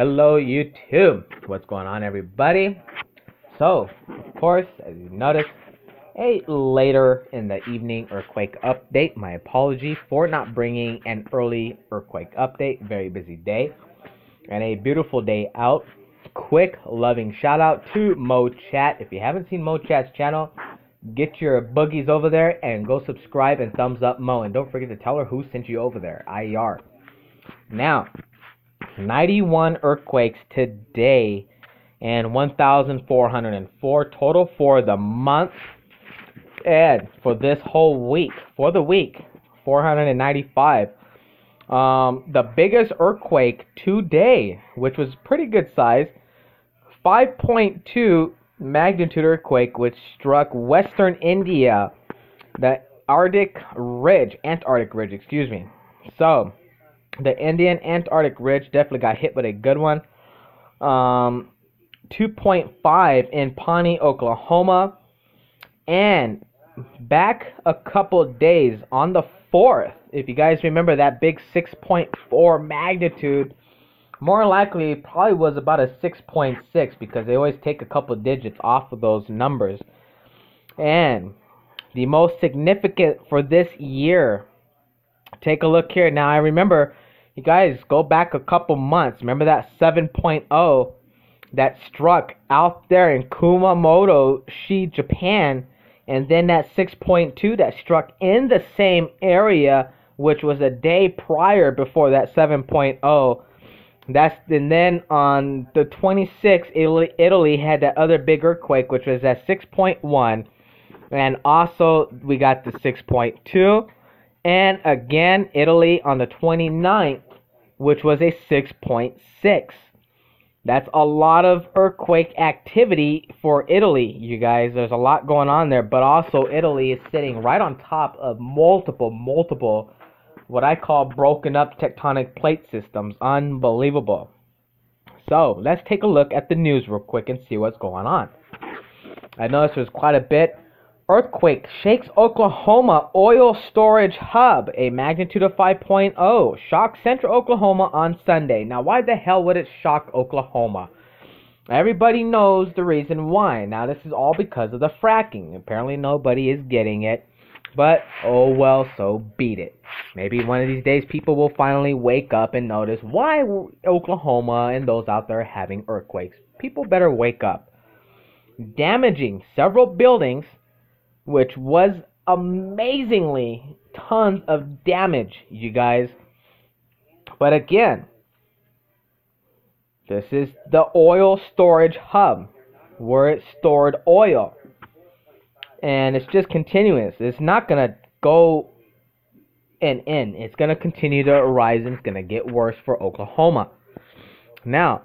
Hello YouTube, what's going on everybody? So, of course, as you noticed, a later in the evening earthquake update. My apology for not bringing an early earthquake update. Very busy day and a beautiful day out. Quick loving shout out to Mo Chat. If you haven't seen Mo Chat's channel, get your boogies over there and go subscribe and thumbs up Mo, and don't forget to tell her who sent you over there. IR. Now, 91 earthquakes today and 1,404 total for the month. And for this whole week, 495. The biggest earthquake today, which was pretty good size, 5.2 magnitude earthquake, which struck western India, the Antarctic Ridge, excuse me. So, the Indian Antarctic Ridge definitely got hit with a good one. 2.5 in Pawnee, Oklahoma. And back a couple days on the 4th, if you guys remember that big 6.4 magnitude, more likely probably was about a 6.6 because they always take a couple digits off of those numbers. And the most significant for this year, take a look here. Now I remember, you guys go back a couple months. Remember that 7.0 that struck out there in Kumamoto, Japan, and then that 6.2 that struck in the same area, which was a day prior before that 7.0. And then on the 26th, Italy had that other big earthquake, which was at 6.1, and also we got the 6.2. And again, Italy on the 29th, which was a 6.6. That's a lot of earthquake activity for Italy, you guys. There's a lot going on there, but also Italy is sitting right on top of multiple, what I call broken up tectonic plate systems. Unbelievable. So, let's take a look at the news real quick and see what's going on. I noticed there's quite a bit. Earthquake shakes Oklahoma oil storage hub. A magnitude of 5.0 shocked central Oklahoma on Sunday. Now, why the hell would it shock Oklahoma? Everybody knows the reason why. Now, this is all because of the fracking. Apparently, nobody is getting it. But, oh well, so beat it. Maybe one of these days people will finally wake up and notice why Oklahoma and those out there are having earthquakes. People better wake up. Damaging several buildings, which was amazingly tons of damage, you guys. But again, this is the oil storage hub where it stored oil. And it's just continuous. It's not going to go and end. It's going to continue to rise, and it's going to get worse for Oklahoma. Now,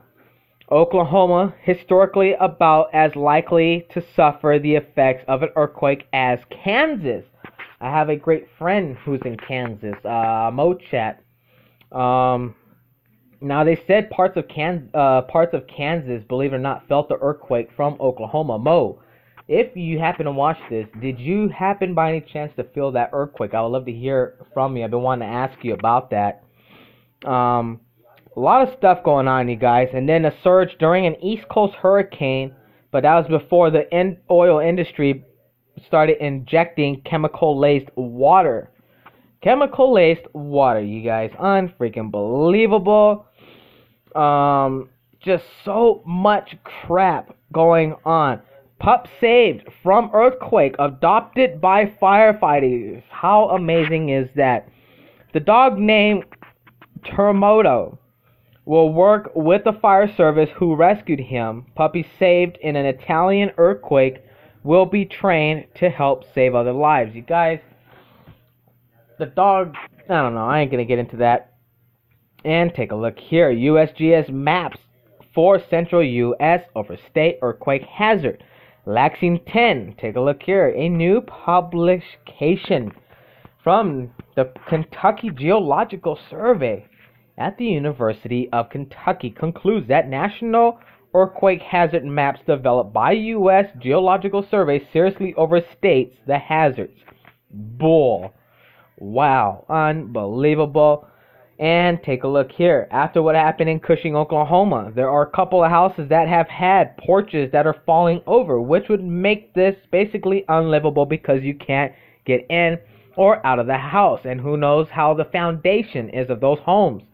Oklahoma, historically about as likely to suffer the effects of an earthquake as Kansas. I have a great friend who's in Kansas, Mo Chat. Now they said parts of Kansas, believe it or not, felt the earthquake from Oklahoma. Mo, if you happen to watch this, did you happen by any chance to feel that earthquake? I would love to hear from you. I've been wanting to ask you about that. A lot of stuff going on, you guys. And then a surge during an East Coast hurricane, but that was before the oil industry started injecting chemical-laced water. Chemical-laced water, you guys. Unfreaking believable. Just so much crap going on. Pup saved from earthquake, adopted by firefighters. How amazing is that? The dog named Terremoto will work with the fire service who rescued him. Puppy saved in an Italian earthquake will be trained to help save other lives. You guys, the dog, I don't know, I ain't going to get into that. And take a look here. USGS maps for central U.S. over state earthquake hazard. Lexington, take a look here. A new publication from the Kentucky Geological Survey at the University of Kentucky concludes that national earthquake hazard maps developed by U.S. Geological Survey seriously overstates the hazards. Bull. Wow. Unbelievable. And take a look here. After what happened in Cushing, Oklahoma, there are a couple of houses that have had porches that are falling over, which would make this basically unlivable because you can't get in or out of the house. And who knows how the foundation is of those homes.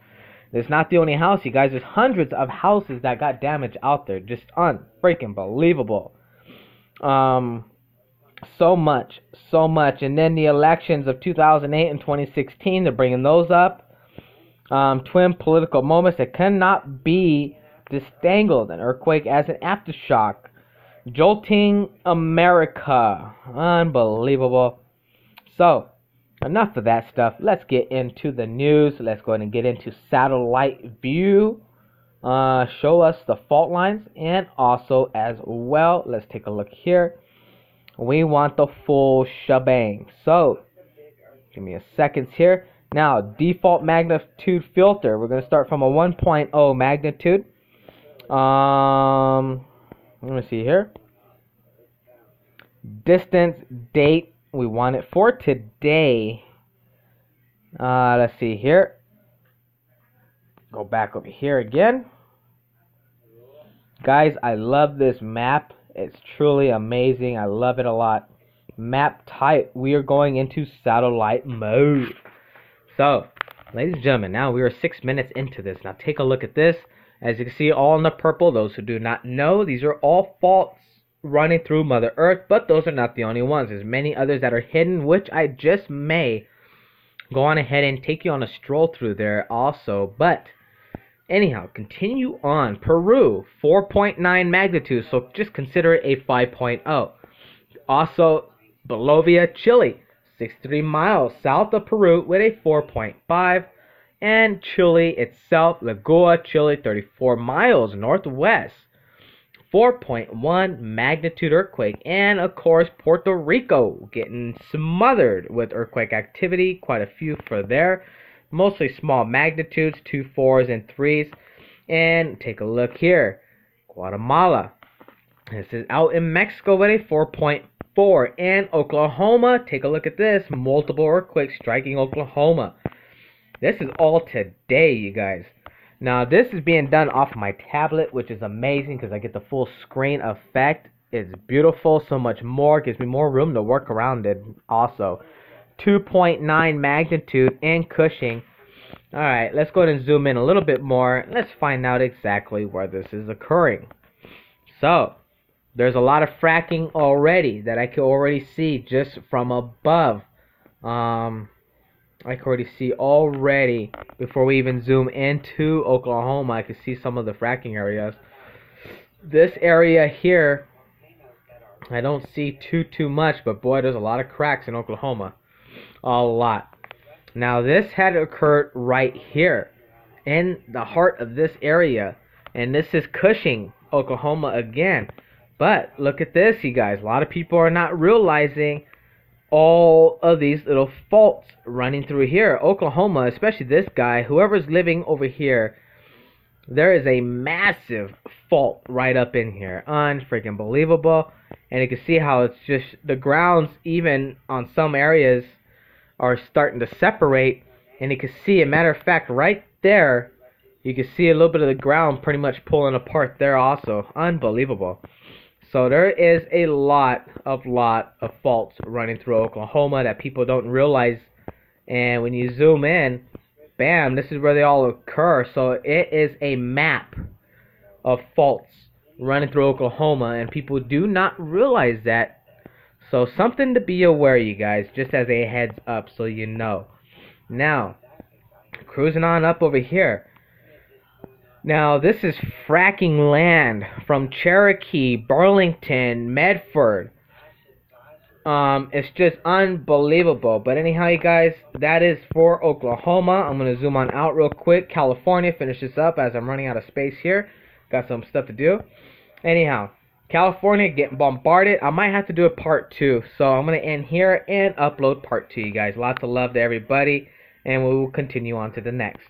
It's not the only house, you guys. There's hundreds of houses that got damaged out there. Just unfreaking believable. So much. And then the elections of 2008 and 2016, they're bringing those up. Twin political moments that cannot be disentangled. An earthquake as an aftershock. Jolting America. Unbelievable. So, enough of that stuff. Let's get into the news. Let's go ahead and get into satellite view. Show us the fault lines. And also as well, let's take a look here. We want the full shebang. So, give me a second here. Now, default magnitude filter. We're going to start from a 1.0 magnitude. Let me see here. Distance, date. We want it for today. Let's see here. Go back over here again. Guys, I love this map. It's truly amazing. I love it a lot. Map type. We are going into satellite mode. So, ladies and gentlemen, now we are 6 minutes into this. Now take a look at this. As you can see, all in the purple. Those who do not know, these are all faults running through Mother Earth. But those are not the only ones. There's many others that are hidden, which I just may go on ahead and take you on a stroll through there also. But anyhow, continue on. Peru, 4.9 magnitude. So just consider it a 5.0. Also, Bolivia, Chile, 63 miles south of Peru with a 4.5. And Chile itself, Lagua, Chile, 34 miles northwest, 4.1 magnitude earthquake. And of course, Puerto Rico getting smothered with earthquake activity. Quite a few for there. Mostly small magnitudes, 2 4s and 3s. And take a look here. Guatemala. This is out in Mexico with a 4.4. And Oklahoma, take a look at this. Multiple earthquakes striking Oklahoma. This is all today, you guys. Now, this is being done off my tablet, which is amazing because I get the full screen effect. It's beautiful, so much more. Gives me more room to work around it also. 2.9 magnitude in Cushing. Alright, let's go ahead and zoom in a little bit more. Let's find out exactly where this is occurring. So, there's a lot of fracking already that I can already see just from above. I can already see already, before we even zoom into Oklahoma, I can see some of the fracking areas. This area here, I don't see too much, but boy, there's a lot of cracks in Oklahoma. A lot. Now, this had occurred right here, in the heart of this area. And this is Cushing, Oklahoma again. But, look at this, you guys. A lot of people are not realizing all of these little faults running through here. Oklahoma, especially this guy, whoever's living over here, there is a massive fault right up in here. Unfreaking believable. And you can see how it's just, the grounds even on some areas are starting to separate. And you can see, a matter of fact, right there, you can see a little bit of the ground pretty much pulling apart there also. Unbelievable. So there is a lot of faults running through Oklahoma that people don't realize. And when you zoom in, bam, this is where they all occur. So it is a map of faults running through Oklahoma, and people do not realize that. So something to be aware, you guys, just as a heads up so you know. Now, cruising on up over here. Now, this is fracking land from Cherokee, Burlington, Medford. It's just unbelievable. But anyhow, you guys, that is for Oklahoma. I'm going to zoom on out real quick. California, finish this up as I'm running out of space here. Got some stuff to do. Anyhow, California getting bombarded. I might have to do a part 2. So I'm going to end here and upload part 2, you guys. Lots of love to everybody. And we will continue on to the next.